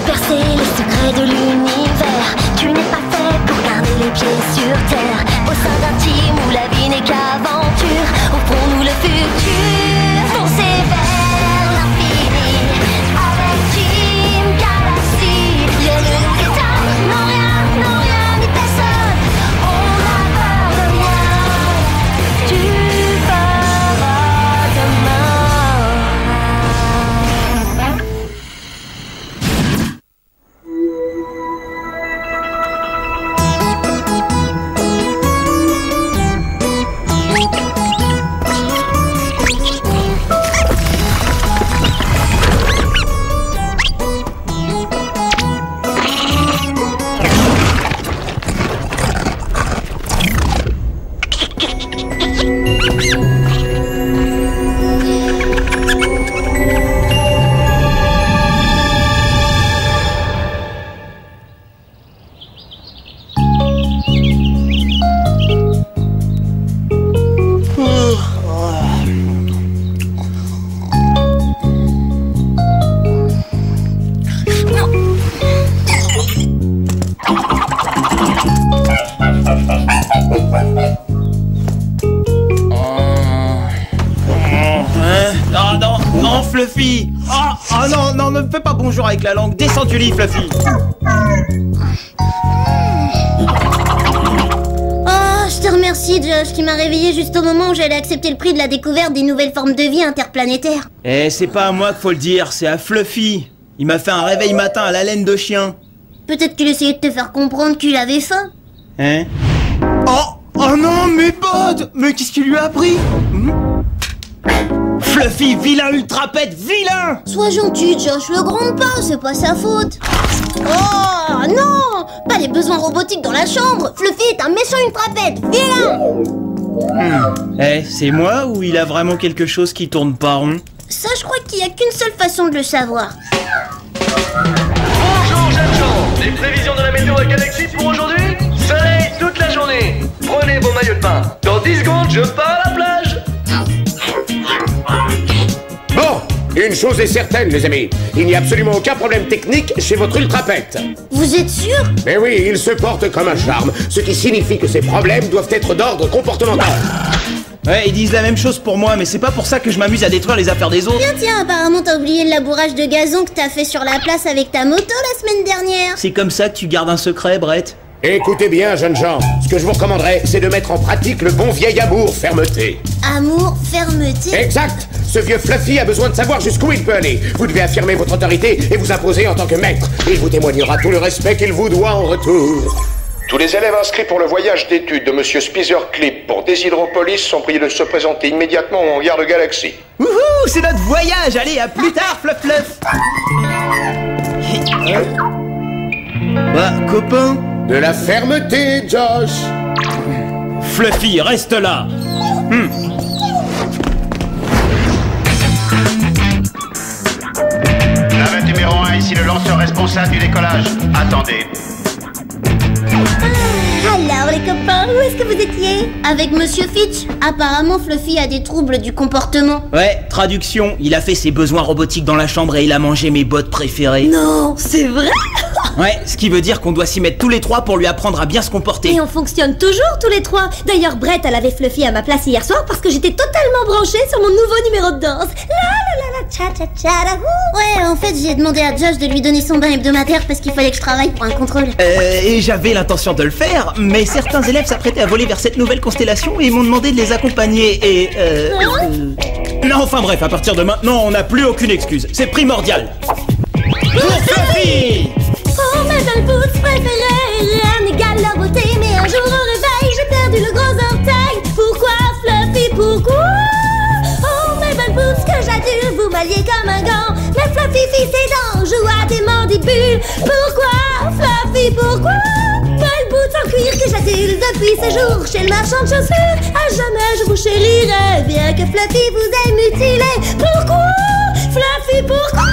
percer les secrets de l'univers. Tu n'es pas fait pour garder les pieds sur terre. Au sein d'un team où la vie n'est qu'aventure, offrons-nous le futur. Foncez vers l'infini avec Team Galaxy. Les loups d'état n'ont rien ni personne. On n'a peur de rien. Tu feras demain. Non, Fluffy! Oh non, ne me fais pas bonjour avec la langue. Descends du lit, Fluffy. Oh, je te remercie, Josh. Tu m'as réveillé juste au moment où j'allais accepter le prix de la découverte des nouvelles formes de vie interplanétaires. Eh, c'est pas à moi qu'il faut le dire, c'est à Fluffy. Il m'a fait un réveil matin à la laine de chien. Peut-être qu'il essayait de te faire comprendre qu'il avait faim. Hein? Oh non, mes bottes! Mais qu'est-ce qu'il lui a pris? Fluffy, vilain ultrapète, vilain! Sois gentil, Josh, le gronde pas, c'est pas sa faute. Oh non! Pas les besoins robotiques dans la chambre. Fluffy est un méchant ultrapète, vilain! Eh, c'est moi ou il a vraiment quelque chose qui tourne pas rond? Ça, je crois qu'il y a qu'une seule façon de le savoir. Bonjour jeunes gens, les prévisions de la météo à Galaxy pour aujourd'hui? Soleil toute la journée. Prenez vos maillots de bain. Dans 10 secondes, je pars à la plage. Bon, une chose est certaine, les amis. Il n'y a absolument aucun problème technique chez votre ultrapète. Vous êtes sûr? Mais oui, il se porte comme un charme, ce qui signifie que ces problèmes doivent être d'ordre comportemental. Ouais, ils disent la même chose pour moi, mais c'est pas pour ça que je m'amuse à détruire les affaires des autres. Tiens, apparemment t'as oublié le labourage de gazon que t'as fait sur la place avec ta moto la semaine dernière. C'est comme ça que tu gardes un secret, Brett? Écoutez bien, jeunes gens, ce que je vous recommanderais, c'est de mettre en pratique le bon vieil amour fermeté. Amour, fermeté. Exact. Ce vieux Fluffy a besoin de savoir jusqu'où il peut aller. Vous devez affirmer votre autorité et vous imposer en tant que maître. Il vous témoignera tout le respect qu'il vous doit en retour. Tous les élèves inscrits pour le voyage d'études de Monsieur Spicer Clip pour Déshydropolis sont priés de se présenter immédiatement au hangar de Galaxy. Wouhou, c'est notre voyage. Allez, à plus tard, Fluff Fluff. Bah, copain. De la fermeté, Josh. Fluffy, reste là. Navette numéro 1, ici le lanceur responsable du décollage. Attendez. Alors les copains, où est-ce que vous étiez? Avec Monsieur Fitch. Apparemment Fluffy a des troubles du comportement. Ouais, traduction, il a fait ses besoins robotiques dans la chambre et il a mangé mes bottes préférées. Non, c'est vrai? Ouais, ce qui veut dire qu'on doit s'y mettre tous les trois pour lui apprendre à bien se comporter. Et on fonctionne toujours tous les trois. D'ailleurs, Brett, elle avait Fluffy à ma place hier soir parce que j'étais totalement branchée sur mon nouveau numéro de danse. Ouais, en fait j'ai demandé à Josh de lui donner son bain hebdomadaire parce qu'il fallait que je travaille pour un contrôle. Et j'avais l'intention de le faire, mais certains élèves s'apprêtaient à voler vers cette nouvelle constellation et ils m'ont demandé de les accompagner et Non, enfin bref, à partir de maintenant, on n'a plus aucune excuse. C'est primordial. Pour Fluffy! Oh, mes belles boots préférées, rien n'égale leur beauté. Mais un jour au réveil, j'ai perdu le gros orteil. Pourquoi, Fluffy, pourquoi? Oh, mes belles boots que j'adule, vous m'alliez comme un gant. Mais Fluffy fit ses dents, joue à des mandibules. Pourquoi, Fluffy, pourquoi? Belles boots en cuir que j'adule depuis ce jour chez le marchand de chaussures. À jamais je vous chérirai, bien que Fluffy vous ait mutilé. Pourquoi, Fluffy, pourquoi?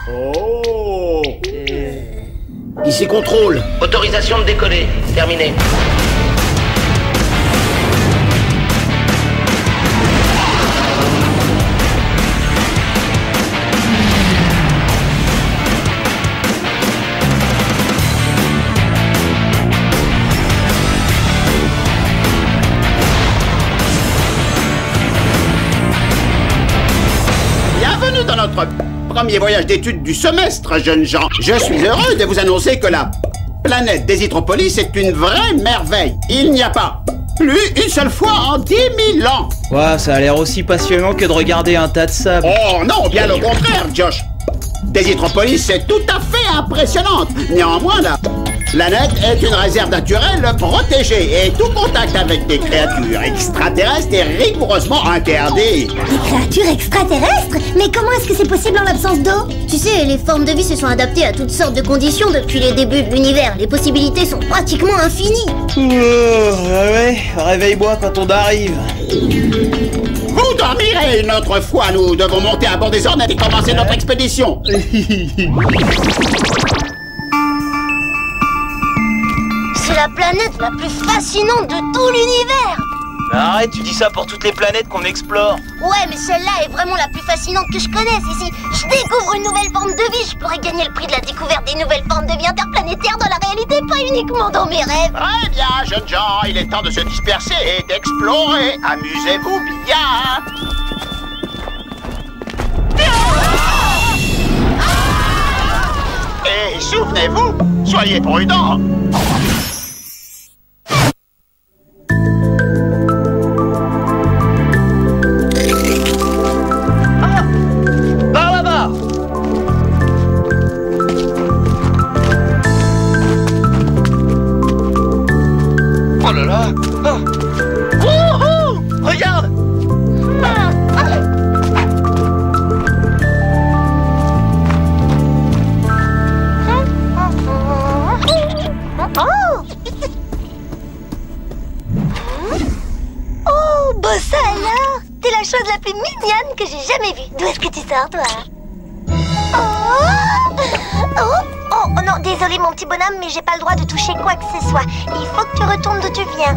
Oh. Ici contrôle. Autorisation de décoller. Terminé. notre premier voyage d'études du semestre, jeunes gens. Je suis heureux de vous annoncer que la planète Desitropolis est une vraie merveille. Il n'y a pas plus une seule fois en 10 000 ans. Ouah, ça a l'air aussi passionnant que de regarder un tas de sable. Oh non, bien au contraire, Josh. Desitropolis est tout à fait impressionnante. Néanmoins, la planète est une réserve naturelle protégée et tout contact avec des créatures extraterrestres est rigoureusement interdit. Des créatures extraterrestres? Mais comment est-ce que c'est possible en l'absence d'eau? Tu sais, les formes de vie se sont adaptées à toutes sortes de conditions depuis les débuts de l'univers. Les possibilités sont pratiquement infinies. Ouais, réveille-moi quand on arrive. Vous dormirez une autre fois, nous devons monter à bord des Hornets et commencer notre expédition. C'est la planète la plus fascinante de tout l'univers. Arrête, tu dis ça pour toutes les planètes qu'on explore. Ouais, mais celle-là est vraiment la plus fascinante que je connaisse. Et si je découvre une nouvelle forme de vie, je pourrais gagner le prix de la découverte des nouvelles formes de vie interplanétaires dans la réalité, pas uniquement dans mes rêves. Très bien, jeunes gens, il est temps de se disperser et d'explorer. Amusez-vous bien. Et souvenez-vous, soyez prudents. Regarde! Oh, Bossa alors! T'es la chose la plus mignonne que j'ai jamais vue. D'où est-ce que tu sors, toi? Oh non, désolé mon petit bonhomme, mais j'ai pas le droit de toucher quoi que ce soit. Il faut que tu retournes d'où tu viens.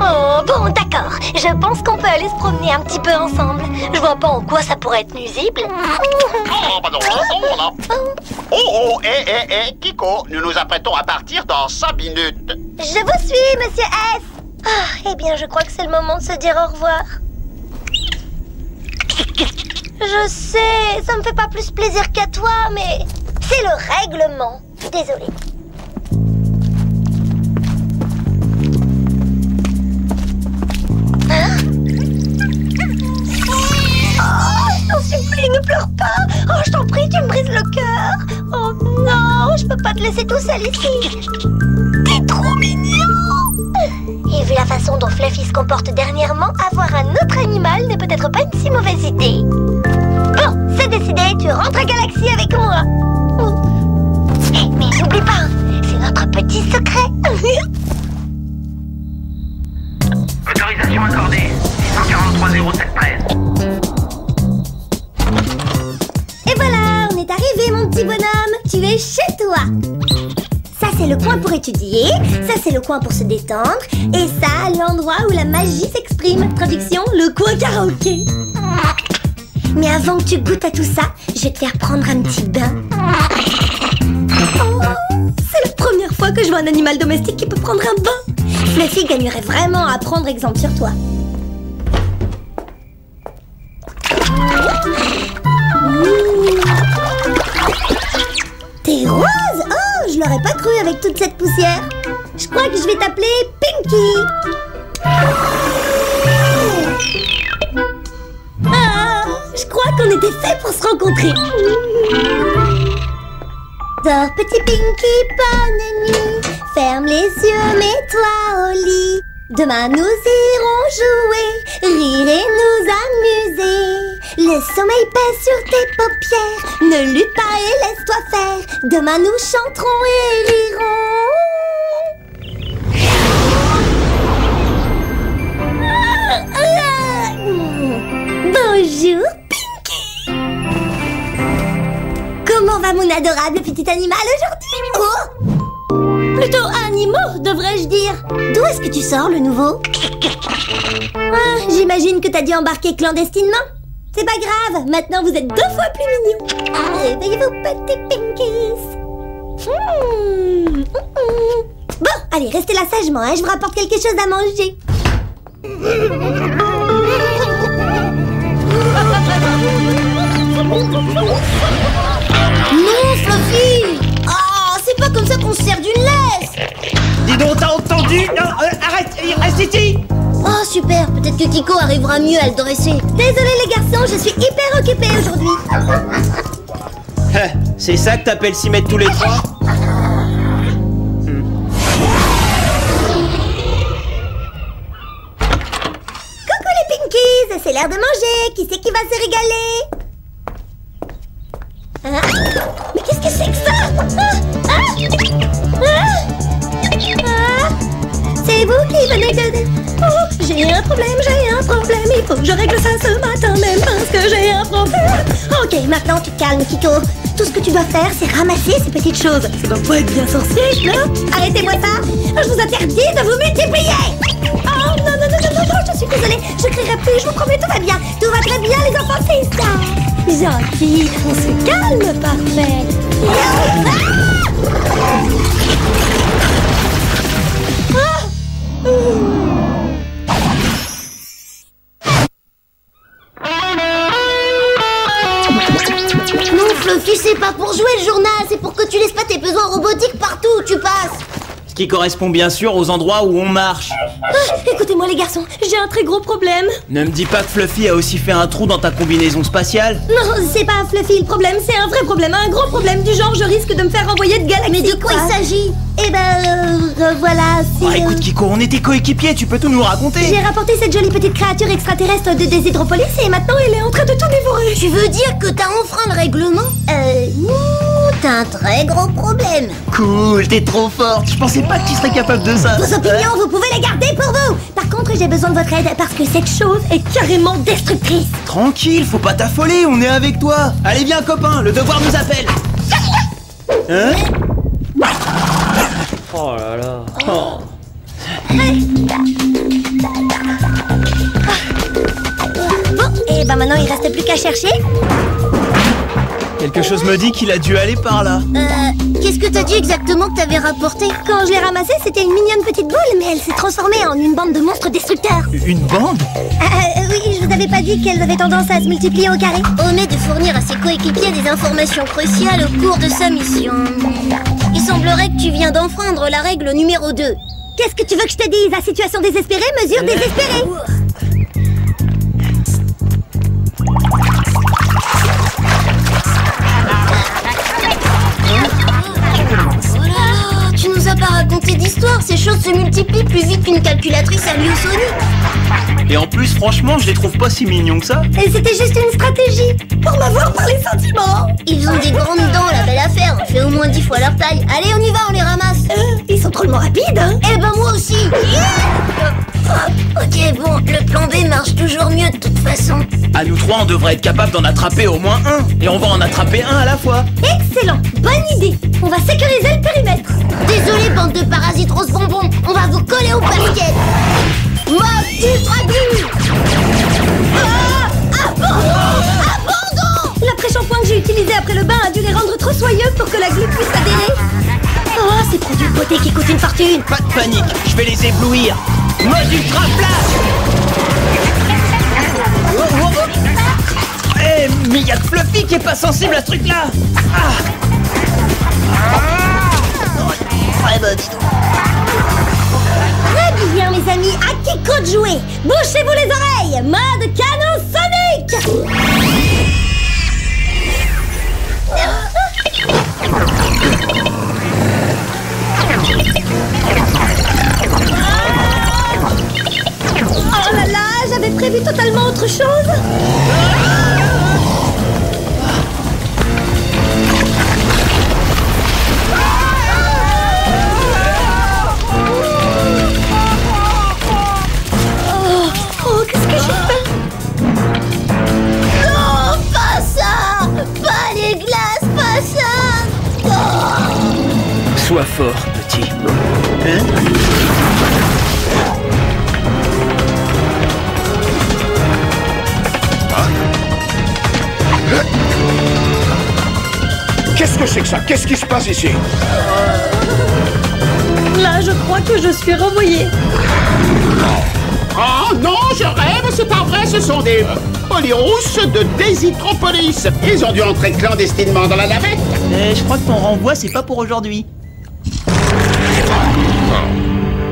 Oh, bon, d'accord. Je pense qu'on peut aller se promener un petit peu ensemble. Je vois pas en quoi ça pourrait être nuisible. Oh, bah non, non. Kiko, nous nous apprêtons à partir dans 5 minutes. Je vous suis, monsieur S. Eh bien, je crois que c'est le moment de se dire au revoir. Je sais, ça me fait pas plus plaisir qu'à toi, mais c'est le règlement. Désolée. T'en supplie, ne pleure pas. Oh, je t'en prie, tu me brises le cœur. Oh non, je peux pas te laisser tout seul ici. T'es trop mignon. Et vu la façon dont Fluffy se comporte dernièrement, avoir un autre animal n'est peut-être pas une si mauvaise idée. Bon, c'est décidé, tu rentres à Galaxy avec moi. Mais n'oublie pas, c'est notre petit secret. Autorisation accordée. 643-07-13. Et voilà, on est arrivé, mon petit bonhomme. Tu es chez toi. Ça, c'est le coin pour étudier. Ça, c'est le coin pour se détendre. Et ça, l'endroit où la magie s'exprime. Traduction, le coin karaoké. Mais avant que tu goûtes à tout ça, je vais te faire prendre un petit bain. Oh, c'est la première fois que je vois un animal domestique qui peut prendre un bain. Fluffy gagnerait vraiment à prendre exemple sur toi. T'es rose? Oh, je l'aurais pas cru avec toute cette poussière. Je crois que je vais t'appeler Pinky. Je crois qu'on était fait pour se rencontrer. Dors, petit Pinky, bonne nuit. Ferme les yeux, mets-toi au lit. Demain nous irons jouer, rire et nous amuser. Le sommeil pèse sur tes paupières. Ne lutte pas et laisse-toi faire. Demain nous chanterons et rirons. Bonjour, Pinky. Comment va mon adorable petit animal aujourd'hui? Oh, plutôt animaux, devrais-je dire. D'où est-ce que tu sors, le nouveau? J'imagine que t'as dû embarquer clandestinement. C'est pas grave, maintenant vous êtes 2 fois plus mignons. Réveillez-vous, petits Pinkies. Bon, allez, restez là sagement, hein, je vous rapporte quelque chose à manger. peut-être que Kiko arrivera mieux à le dresser. Désolé les garçons, je suis hyper occupée aujourd'hui. C'est ça que t'appelles s'y mettre tous les trois? Coucou les Pinkies, c'est l'heure de manger. Qui c'est qui va se régaler? Hein? Mais qu'est-ce que c'est que ça? C'est vous qui venez de... Oh, j'ai un problème, il faut que je règle ça ce matin même parce que j'ai un problème. Ok, maintenant tu te calmes, Kiko. Tout ce que tu dois faire, c'est ramasser ces petites choses. Ça doit pas être bien sorcier, là. Arrêtez-moi ça. Je vous interdis de vous multiplier. Oh, non, je suis désolée. Je crierai plus, je vous promets, tout va bien. Tout va très bien, les enfants, c'est ça. Gentil, on se calme, parfait. Non, Fluffy, c'est pas pour jouer le journal, c'est pour que tu laisses pas tes besoins robotiques partout où tu passes. Ce qui correspond bien sûr aux endroits où on marche. Écoutez-moi les garçons, j'ai un très gros problème. Ne me dis pas que Fluffy a aussi fait un trou dans ta combinaison spatiale. Non, c'est pas Fluffy le problème, c'est un vrai problème, un gros problème du genre je risque de me faire envoyer de galaxie. Mais de quoi il s'agit? Eh ben, voilà, c'est... Écoute Kiko, on était coéquipiers, tu peux tout nous raconter. J'ai rapporté cette jolie petite créature extraterrestre de Déshydropolis et maintenant elle est en train de tout dévorer. Tu veux dire que t'as enfreint le règlement? T'as un très gros problème. Cool, t'es trop forte, je pensais pas que tu serais capable de ça. Vos opinions, vous pouvez les garder pour vous. Par contre, j'ai besoin de votre aide parce que cette chose est carrément destructrice. Tranquille, faut pas t'affoler, on est avec toi. Allez viens copain, le devoir nous appelle. Hein? Oh là là. Oh. Bon, et ben maintenant il reste plus qu'à chercher. Quelque chose me dit qu'il a dû aller par là. Qu'est-ce que t'as dit exactement que t'avais rapporté? Quand je l'ai ramassée, c'était une mignonne petite boule, mais elle s'est transformée en une bande de monstres destructeurs. Une bande? Oui, je vous avais pas dit qu'elles avaient tendance à se multiplier au carré. Omet de fournir à ses coéquipiers des informations cruciales au cours de sa mission. Il semblerait que tu viens d'enfreindre la règle numéro 2. Qu'est-ce que tu veux que je te dise? À situation désespérée, mesure désespérée. Tu nous as pas raconté d'histoire, ces choses se multiplient plus vite qu'une calculatrice à Sony. Et en plus, franchement, je les trouve pas si mignons que ça. Et c'était juste une stratégie pour m'avoir par les sentiments. Ils ont des grandes dents, la belle affaire. On fait au moins 10 fois leur taille. Allez, on y va, on les ramasse. Ils sont drôlement rapides, hein. Eh ben moi aussi. Ok, bon, le plan B marche toujours mieux de toute façon. À nous trois, on devrait être capable d'en attraper au moins un. Et on va en attraper un à la fois. Excellent, bonne idée. On va sécuriser le périmètre. Désolé, bande de parasites rose bonbons. On va vous coller au basket. Mode ultra glue. Abandon. L'après-shampoing que j'ai utilisé après le bain a dû les rendre trop soyeux pour que la glue puisse adhérer. Oh, ces produits de beauté qui coûtent une fortune. Pas de panique, je vais les éblouir. Mode ultra flash. Eh, mais y'a que Fluffy qui est pas sensible à ce truc-là. Ouais, bah, dis donc. Très bien, mes amis, à Kiko de jouer. Bouchez-vous les oreilles. Mode canon sonique. Oh là là, j'avais prévu totalement autre chose. Oh, qu'est-ce que j'ai fait? Non, pas ça. Pas les glaces, pas ça. Oh. Sois fort, petit. Hein? Qu'est-ce que c'est que ça? Qu'est-ce qui se passe ici? Là, je crois que je suis renvoyée. Oh non, je rêve, c'est pas vrai, ce sont des polyrousses de Déshydropolis. Ils ont dû entrer clandestinement dans la navette. Je crois que ton renvoi, c'est pas pour aujourd'hui.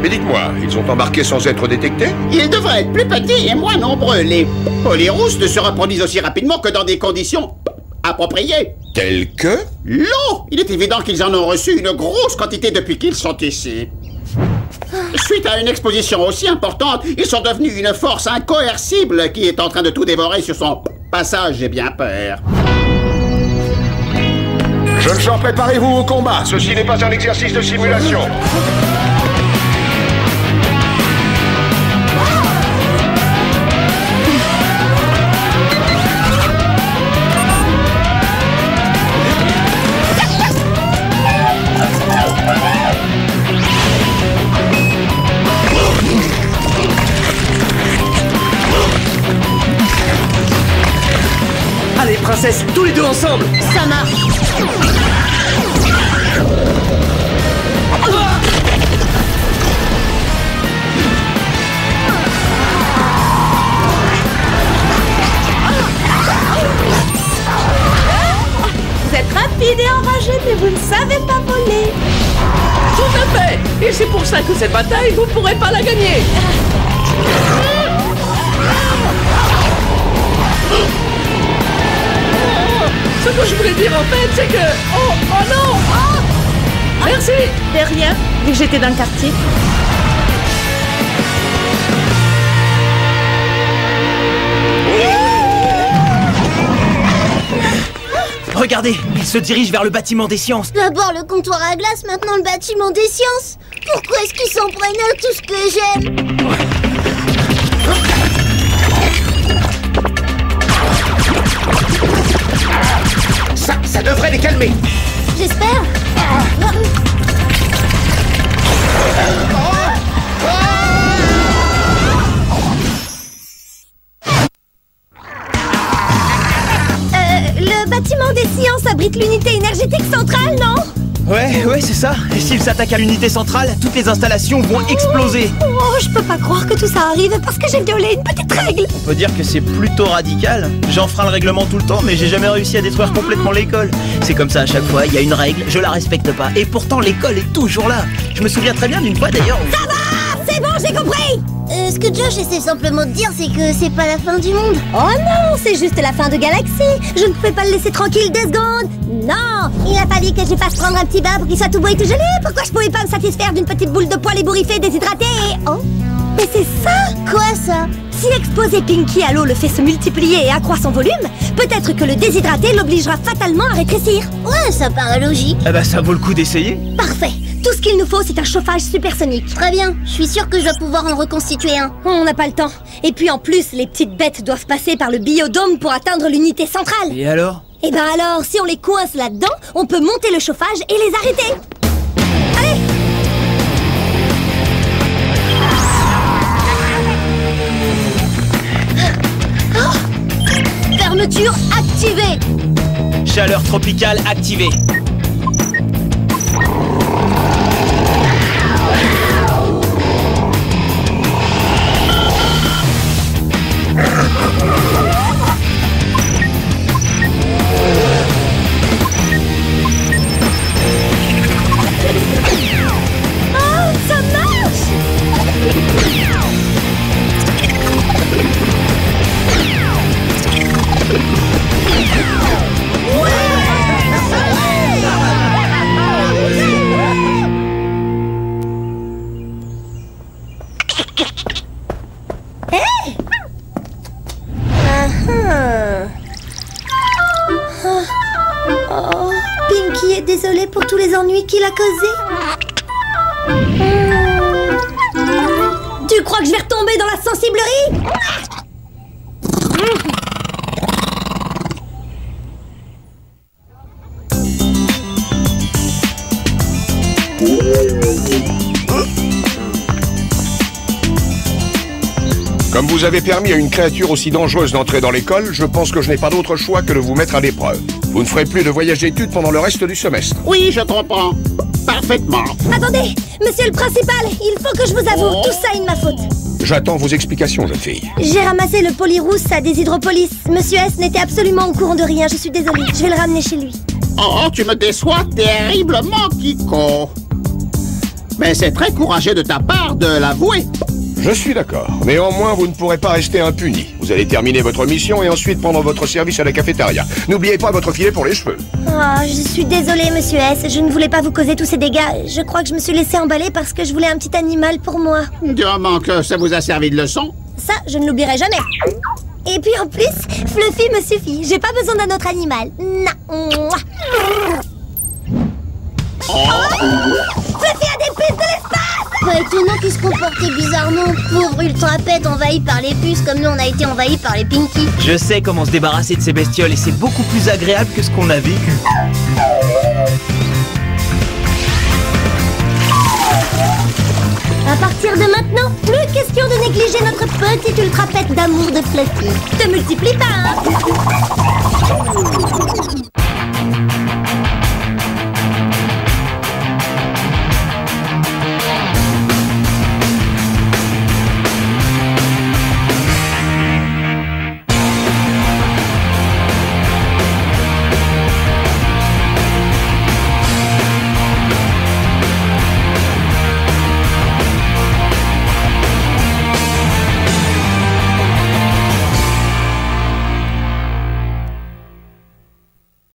Mais dites-moi, ils ont embarqué sans être détectés? Ils devraient être plus petits et moins nombreux. Les polyrousses ne se reproduisent aussi rapidement que dans des conditions appropriées. Tels que? L'eau! Il est évident qu'ils en ont reçu une grosse quantité depuis qu'ils sont ici. Suite à une exposition aussi importante, ils sont devenus une force incoercible qui est en train de tout dévorer sur son passage, j'ai bien peur. Jeunes gens, préparez-vous au combat. Ceci n'est pas un exercice de simulation. Allez, princesse, tous les deux ensemble. Ça marche. Vous êtes rapide et enragé, mais vous ne savez pas voler. Tout à fait. Et c'est pour ça que cette bataille, vous pourrez pas la gagner. Ce que je voulais dire en fait, c'est que... Oh non. Merci. De rien, vu que j'étais dans le quartier. Regardez, ils se dirigent vers le bâtiment des sciences. D'abord le comptoir à glace, maintenant le bâtiment des sciences. Pourquoi est-ce qu'ils s'en prennent à tout ce que j'aime? Ça devrait les calmer. J'espère. Le bâtiment des sciences abrite l'unité énergétique centrale, non? Ouais, c'est ça. Et s'ils s'attaquent à l'unité centrale, toutes les installations vont exploser. Oh, je peux pas croire que tout ça arrive parce que j'ai violé une petite règle. On peut dire que c'est plutôt radical. J'enfreins le règlement tout le temps, mais j'ai jamais réussi à détruire complètement l'école. C'est comme ça à chaque fois, il y a une règle, je la respecte pas. Et pourtant, l'école est toujours là. Je me souviens très bien d'une fois d'ailleurs. Ça va! C'est bon, j'ai compris! Ce que Josh essaie simplement de dire, c'est que c'est pas la fin du monde. Oh non, c'est juste la fin de Galaxie. Je ne pouvais pas le laisser tranquille 2 secondes. Non, il a fallu que je fasse prendre un petit bain pour qu'il soit tout beau et tout gelé. Pourquoi je pouvais pas me satisfaire d'une petite boule de poil ébouriffée, déshydratée et... Oh, mais c'est ça! Quoi ça? Si exposer Pinky à l'eau le fait se multiplier et accroît son volume, peut-être que le déshydraté l'obligera fatalement à rétrécir. Ouais, ça paraît logique. Eh ben ça vaut le coup d'essayer. Parfait. Tout ce qu'il nous faut, c'est un chauffage supersonique. Très bien, je suis sûre que je vais pouvoir en reconstituer un. On n'a pas le temps. Et puis en plus, les petites bêtes doivent passer par le biodôme pour atteindre l'unité centrale. Et alors? Eh ben alors, si on les coince là-dedans, on peut monter le chauffage et les arrêter. Allez! Oh! Fermeture activée. Chaleur tropicale activée. Oh, Pinky est désolé pour tous les ennuis qu'il a causés. Tu crois que je vais retomber dans la sensiblerie? Comme vous avez permis à une créature aussi dangereuse d'entrer dans l'école, je pense que je n'ai pas d'autre choix que de vous mettre à l'épreuve. Vous ne ferez plus de voyage d'études pendant le reste du semestre. Oui, je comprends. Parfaitement. Attendez, monsieur le principal, il faut que je vous avoue, tout ça est de ma faute. J'attends vos explications, jeune fille. J'ai ramassé le polyrousse à Déshydropolis. Monsieur S n'était absolument au courant de rien, je suis désolée. Je vais le ramener chez lui. Oh, tu me déçois terriblement, Kiko. mais c'est très courageux de ta part de l'avouer. Je suis d'accord. Néanmoins, vous ne pourrez pas rester impuni. Vous allez terminer votre mission et ensuite prendre votre service à la cafétéria. N'oubliez pas votre filet pour les cheveux. Oh, je suis désolée, monsieur S. Je ne voulais pas vous causer tous ces dégâts. Je crois que je me suis laissé emballer parce que je voulais un petit animal pour moi. Durement que ça vous a servi de leçon. Ça, je ne l'oublierai jamais. Et puis en plus, Fluffy me suffit. J'ai pas besoin d'un autre animal. Non. Fluffy a des puces de l'espace! Pas étonnant qu'il se comportait bizarrement. Pauvre Ultrapet envahi par les puces comme nous on a été envahis par les Pinky. Je sais comment se débarrasser de ces bestioles et c'est beaucoup plus agréable que ce qu'on a vécu. À partir de maintenant, plus question de négliger notre petite Ultrapet d'amour de Fluffy. Te multiplie pas, hein!